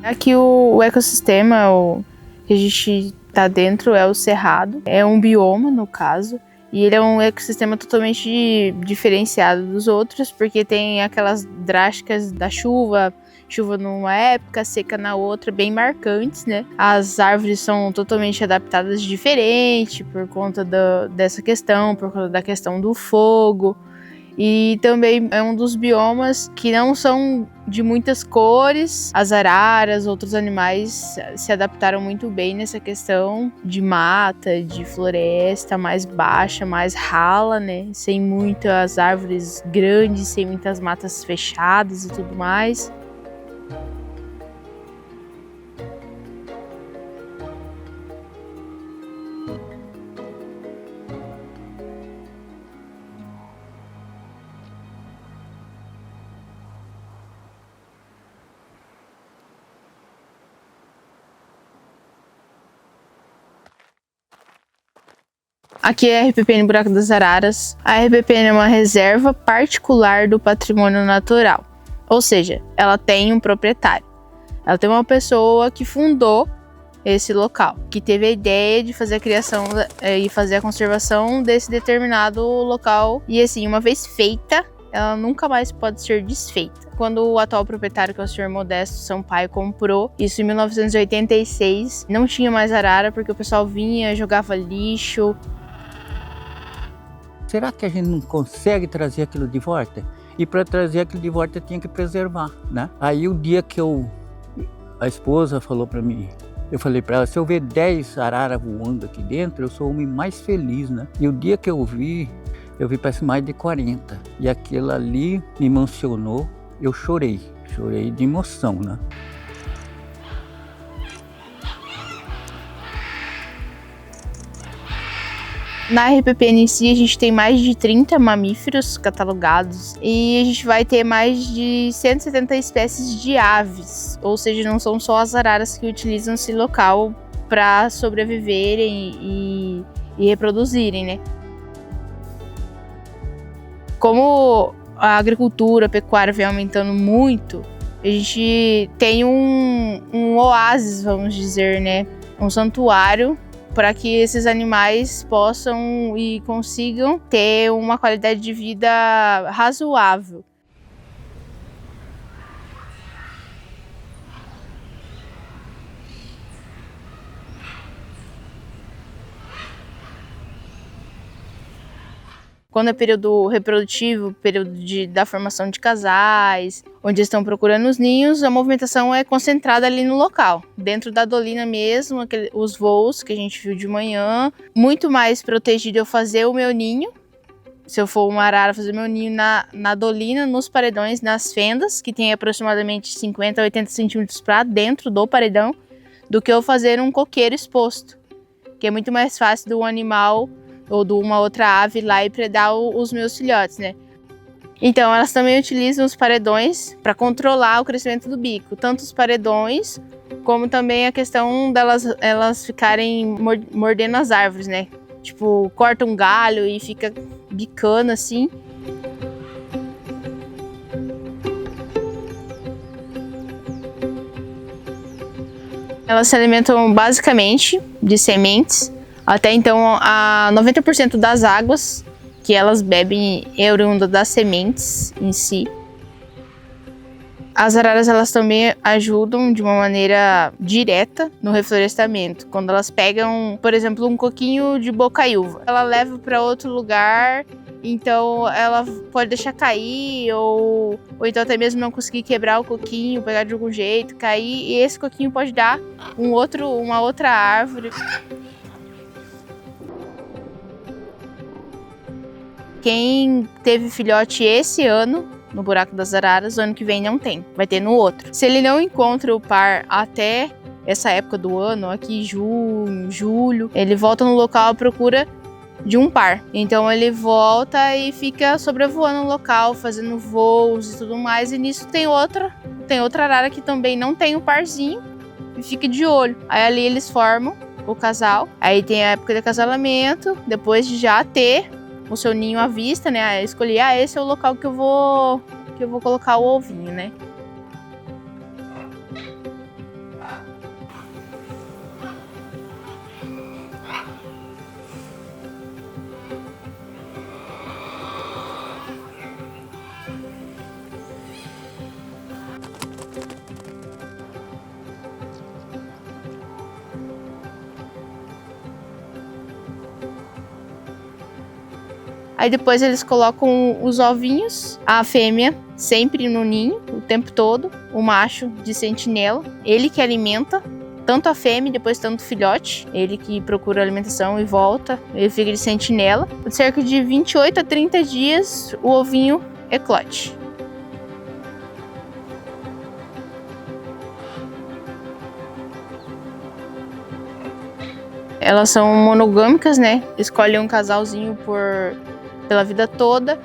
Aqui o ecossistema que a gente tá dentro é o Cerrado, é um bioma no caso, e ele é um ecossistema totalmente diferenciado dos outros, porque tem aquelas drásticas da chuva numa época, seca na outra, bem marcantes, né? As árvores são totalmente adaptadas diferente por conta dessa questão, por conta da questão do fogo. E também é um dos biomas que não são de muitas cores. As araras, outros animais se adaptaram muito bem nessa questão de mata, de floresta mais baixa, mais rala, né? Sem muitas árvores grandes, sem muitas matas fechadas e tudo mais. Aqui é a RPP no Buraco das Araras. A RPP é uma reserva particular do patrimônio natural, ou seja, ela tem um proprietário. Ela tem uma pessoa que fundou esse local, que teve a ideia de fazer a criação e fazer a conservação desse determinado local. E assim, uma vez feita, ela nunca mais pode ser desfeita. Quando o atual proprietário, que é o senhor Modesto Sampaio, comprou, isso em 1986, não tinha mais arara, porque o pessoal vinha, jogava lixo. Será que a gente não consegue trazer aquilo de volta? E para trazer aquilo de volta tinha que preservar, né? Aí o dia que a esposa falou para mim, eu falei para ela, se eu ver 10 araras voando aqui dentro, eu sou o homem mais feliz, né? E o dia que eu vi parece mais de 40. E aquilo ali me emocionou, eu chorei de emoção, né? Na RPP em si, a gente tem mais de 30 mamíferos catalogados e a gente vai ter mais de 170 espécies de aves, ou seja, não são só as araras que utilizam esse local para sobreviverem e reproduzirem, né? Como a agricultura, a pecuária vem aumentando muito, a gente tem um oásis, vamos dizer, né? Um santuário para que esses animais possam e consigam ter uma qualidade de vida razoável. Quando é período reprodutivo, período da formação de casais, onde estão procurando os ninhos, a movimentação é concentrada ali no local. Dentro da dolina mesmo, os voos que a gente viu de manhã, muito mais protegido eu fazer o meu ninho, se eu for uma arara, fazer meu ninho na dolina, nos paredões, nas fendas, que tem aproximadamente 50 a 80 centímetros para dentro do paredão, do que eu fazer um coqueiro exposto, que é muito mais fácil do animal ou de uma outra ave lá e predar os meus filhotes, né? Então, elas também utilizam os paredões para controlar o crescimento do bico, tanto os paredões, como também a questão delas ficarem mordendo as árvores, né? Tipo, corta um galho e fica bicando assim. Elas se alimentam basicamente de sementes. Até então, a 90% das águas que elas bebem é oriunda das sementes em si. As araras, elas também ajudam de uma maneira direta no reflorestamento. Quando elas pegam, por exemplo, um coquinho de bocaiúva, ela leva para outro lugar, então ela pode deixar cair ou então até mesmo não conseguir quebrar o coquinho, pegar de algum jeito, cair, e esse coquinho pode dar uma outra árvore. Quem teve filhote esse ano no Buraco das Araras, o ano que vem não tem, vai ter no outro. Se ele não encontra o par até essa época do ano, aqui junho, julho, ele volta no local à procura de um par. Então ele volta e fica sobrevoando o local, fazendo voos e tudo mais, e nisso tem outra arara que também não tem o parzinho e fica de olho. Aí ali eles formam o casal, aí tem a época de acasalamento, depois de já ter o seu ninho à vista, né? Escolher, esse é o local que eu vou colocar o ovinho, né? Aí depois eles colocam os ovinhos, a fêmea sempre no ninho o tempo todo, o macho de sentinela, ele que alimenta tanto a fêmea e depois tanto o filhote, ele que procura alimentação e volta, ele fica de sentinela. Por cerca de 28 a 30 dias o ovinho eclode. Elas são monogâmicas, né? Escolhem um casalzinho pela vida toda.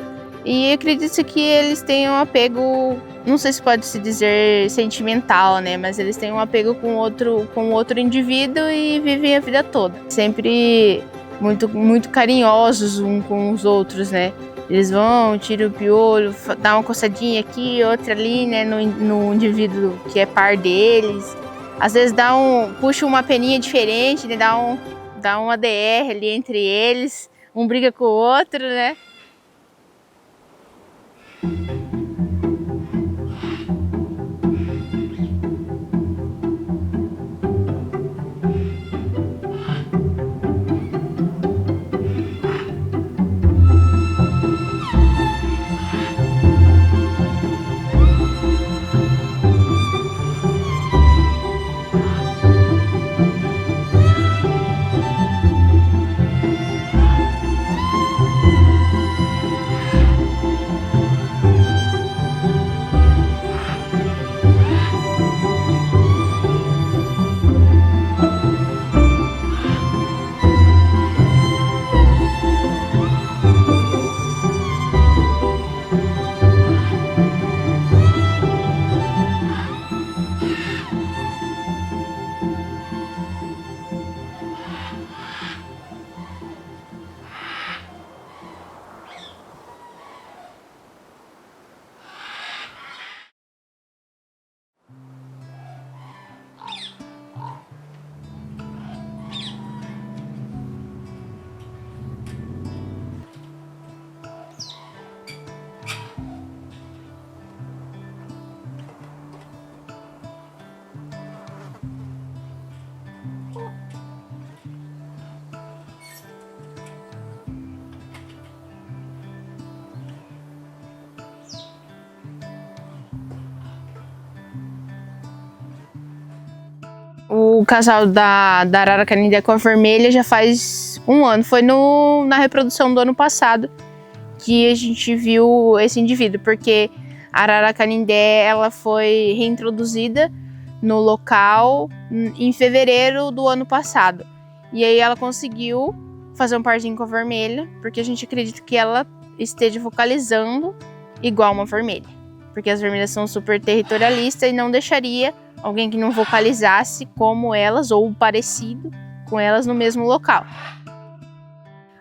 E acredita-se que eles têm um apego, não sei se pode se dizer sentimental, né? Mas eles têm um apego com outro indivíduo e vivem a vida toda. Sempre muito carinhosos uns com os outros, né? Eles vão, tiram o piolho, dá uma coçadinha aqui, outra ali, né? No indivíduo que é par deles. Às vezes puxa uma peninha diferente, né? Dá uma DR ali entre eles, um briga com o outro, né? O casal da arara canindé com a vermelha já faz um ano. Foi na reprodução do ano passado que a gente viu esse indivíduo, porque a arara canindé ela foi reintroduzida no local em fevereiro do ano passado. E aí ela conseguiu fazer um parzinho com a vermelha, porque a gente acredita que ela esteja vocalizando igual uma vermelha. Porque as vermelhas são super territorialistas e não deixaria alguém que não vocalizasse como elas ou parecido com elas no mesmo local.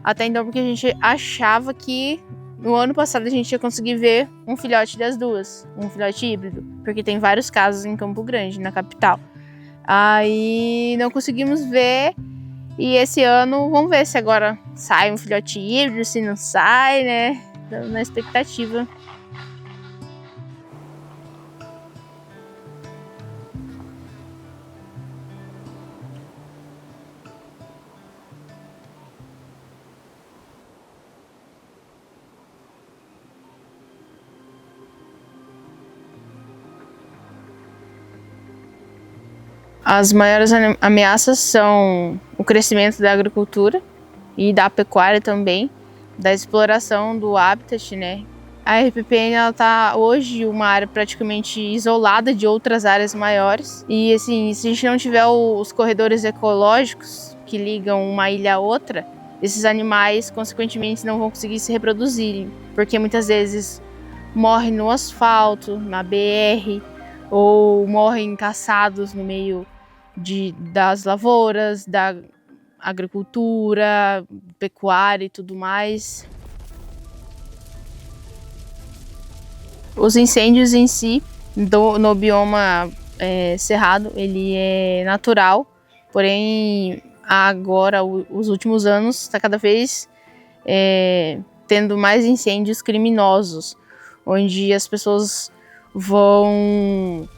Até então, porque a gente achava que no ano passado a gente ia conseguir ver um filhote das duas, um filhote híbrido, porque tem vários casos em Campo Grande, na capital. Aí não conseguimos ver, e esse ano vamos ver se agora sai um filhote híbrido, se não sai, né? Estamos na expectativa. As maiores ameaças são o crescimento da agricultura e da pecuária também, da exploração do habitat, né? A RPPN está hoje uma área praticamente isolada de outras áreas maiores e assim, se a gente não tiver os corredores ecológicos que ligam uma ilha a outra, esses animais consequentemente não vão conseguir se reproduzir, porque muitas vezes morrem no asfalto, na BR, ou morrem caçados no meio das lavouras, da agricultura, pecuária e tudo mais. Os incêndios em si, no bioma cerrado, ele é natural, porém agora, os últimos anos, está cada vez tendo mais incêndios criminosos, onde as pessoas vão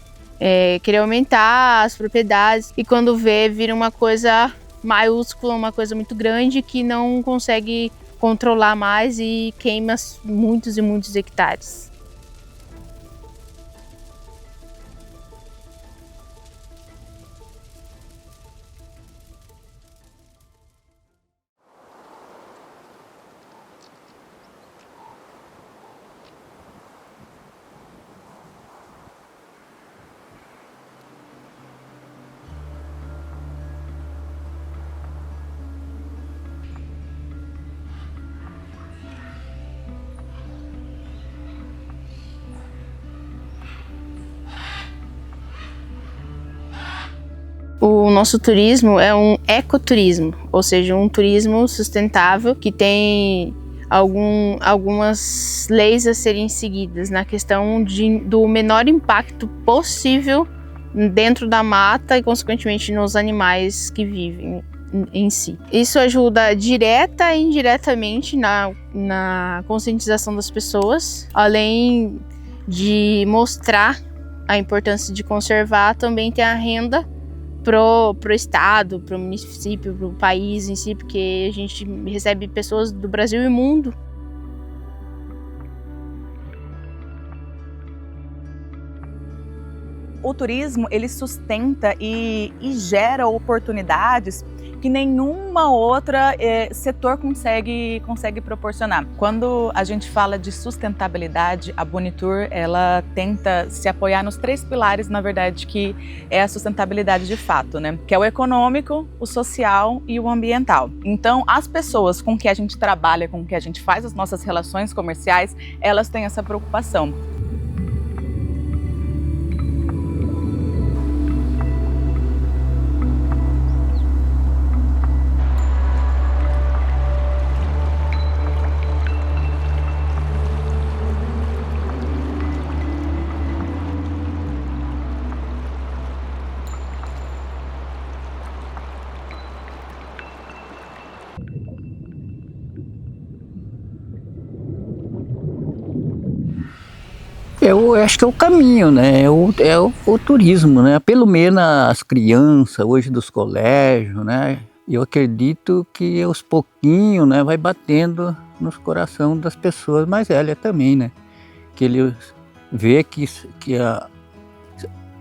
querer aumentar as propriedades e quando vira uma coisa maiúscula, uma coisa muito grande que não consegue controlar mais e queima muitos e muitos hectares. O nosso turismo é um ecoturismo, ou seja, um turismo sustentável que tem algumas leis a serem seguidas na questão do menor impacto possível dentro da mata e, consequentemente, nos animais que vivem em si. Isso ajuda direta e indiretamente na conscientização das pessoas, além de mostrar a importância de conservar, também tem a renda pro estado, pro município, pro país em si, porque a gente recebe pessoas do Brasil e mundo. O turismo, ele sustenta e gera oportunidades que nenhuma outra setor consegue proporcionar. Quando a gente fala de sustentabilidade, a Bonitur, ela tenta se apoiar nos 3 pilares, na verdade, que é a sustentabilidade de fato, né? Que é o econômico, o social e o ambiental. Então, as pessoas com que a gente trabalha, com que a gente faz as nossas relações comerciais, elas têm essa preocupação. Eu acho que é o caminho, né? O turismo, né? Pelo menos as crianças hoje dos colégios, né? Eu acredito que aos pouquinhos, né, vai batendo nos corações das pessoas mais velhas também, né? Que ele vê que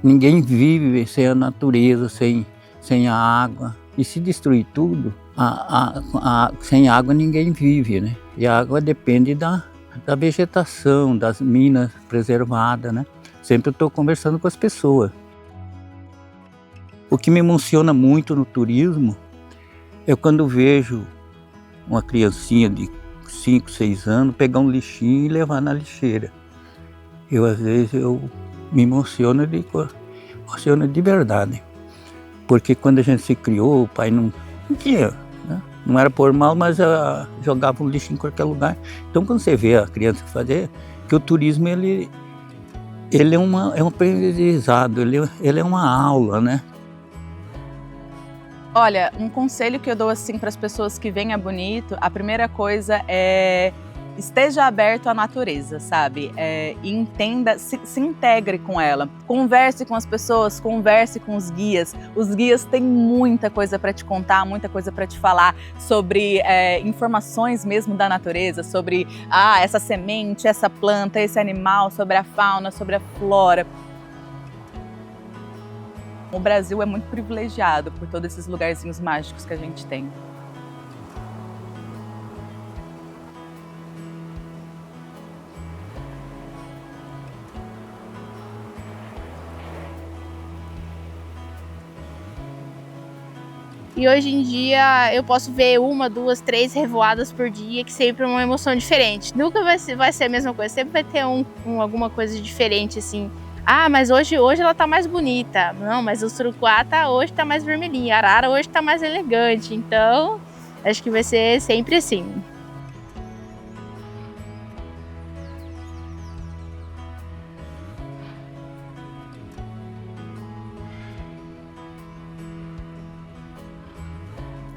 ninguém vive sem a natureza, sem a água. E se destruir tudo, sem água ninguém vive, né? E a água depende da vegetação, das minas preservadas, né? Sempre eu estou conversando com as pessoas. O que me emociona muito no turismo é quando vejo uma criancinha de 5, 6 anos pegar um lixinho e levar na lixeira. Às vezes me emociono de verdade. Porque quando a gente se criou, o pai não tinha, né? Não era por mal, mas jogava o lixo em qualquer lugar. Então, quando você vê a criança fazer, que o turismo ele é um aprendizado, ele é uma aula, né? Olha, um conselho que eu dou assim para as pessoas que vêm a Bonito, a primeira coisa é esteja aberto à natureza, sabe? Entenda, se integre com ela. Converse com as pessoas, converse com os guias. Os guias têm muita coisa para te contar, muita coisa para te falar sobre informações mesmo da natureza, sobre essa semente, essa planta, esse animal, sobre a fauna, sobre a flora. O Brasil é muito privilegiado por todos esses lugarzinhos mágicos que a gente tem. E hoje em dia eu posso ver 1, 2, 3 revoadas por dia, que sempre é uma emoção diferente. Nunca vai ser a mesma coisa, sempre vai ter alguma coisa diferente, assim. Mas hoje ela tá mais bonita. Não, mas o surucuá hoje tá mais vermelhinho, a arara hoje tá mais elegante. Então, acho que vai ser sempre assim.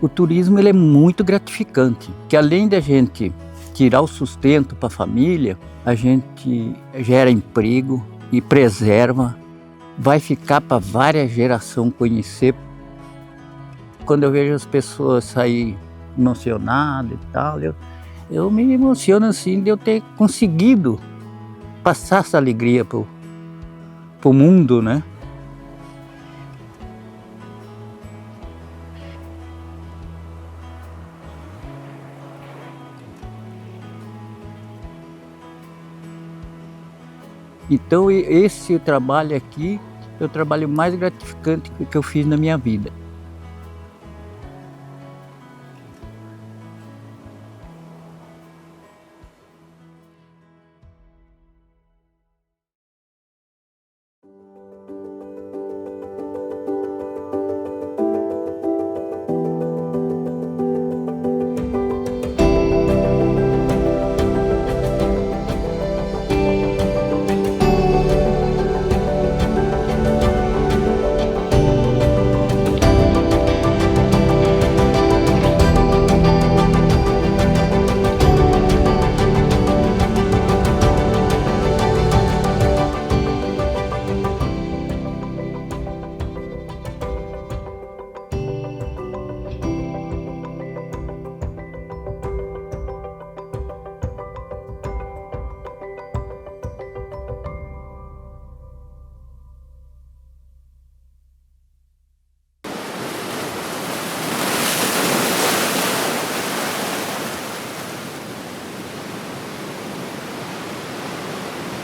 O turismo ele é muito gratificante, que além da gente tirar o sustento para a família, a gente gera emprego e preserva, vai ficar para várias gerações conhecer. Quando eu vejo as pessoas sair emocionadas e tal, Eu me emociono assim de eu ter conseguido passar essa alegria pro mundo, né? Então esse trabalho aqui é o trabalho mais gratificante que eu fiz na minha vida.